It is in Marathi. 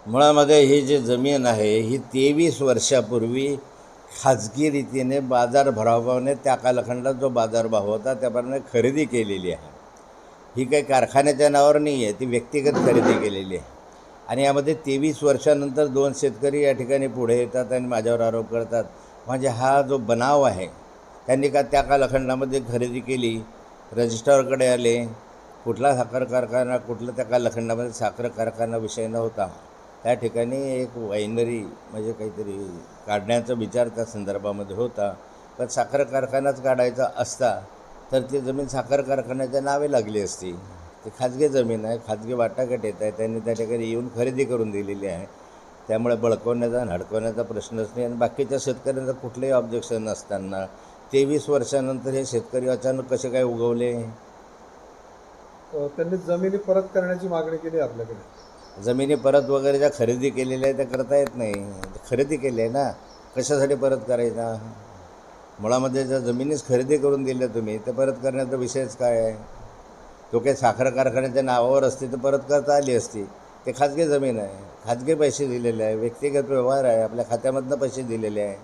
मुळामध्ये ही जी जमीन आहे ही 23 वर्षापूर्वी खाजगी रीतीने बाजार भरावाने त्या कालखंडात जो बाजारभाव होता त्याप्रमाणे खरेदी केलेली आहे. ही काही कारखान्याच्या नावावर नाही आहे, ती व्यक्तिगत खरेदी केलेली आहे. आणि यामध्ये 23 वर्षानंतर 2 शेतकरी या ठिकाणी पुढे येतात आणि माझ्यावर आरोप करतात. म्हणजे हा जो बनाव आहे त्यांनी का त्या कालखंडामध्ये खरेदी केली, रजिस्ट्रारकडे आले, कुठला साखर कारखाना, कुठलं त्या कालखंडामध्ये साखर कारखाना विषय नव्हता. त्या ठिकाणी एक वायनरी म्हणजे काहीतरी काढण्याचा विचार त्या संदर्भामध्ये होता. पण साखर कारखानाच काढायचा असता तर ती जमीन साखर कारखान्याच्या नावे लागली असती. ती खाजगी जमीन आहे, खाजगी वाटाघाट येत आहे, त्यांनी त्या ठिकाणी येऊन खरेदी करून दिलेली आहे. त्यामुळे बळकवण्याचा आणि हडकवण्याचा प्रश्नच नाही. आणि बाकीच्या शेतकऱ्यांचं कुठलंही ऑब्जेक्शन नसताना 23 वर्षानंतर हे शेतकरी अचानक कसे काय उगवले? त्यांनी जमिनी परत करण्याची मागणी केली आपल्याकडे. जमिनी परत वगैरे ज्या खरेदी केलेल्या आहे त्या करता येत नाही. खरेदी केली आहे ना, कशासाठी परत करायचा? मुळामध्ये ज्या जमिनीच खरेदी करून दिल्या तुम्ही ते परत करण्याचा विषयच काय आहे? तो काही साखर कारखान्याच्या नावावर असते तर परत करता आली असती. ते खाजगी जमीन आहे, खाजगी पैसे दिलेले आहे, व्यक्तिगत व्यवहार आहे, आपल्या खात्यामधनं पैसे दिलेले आहे.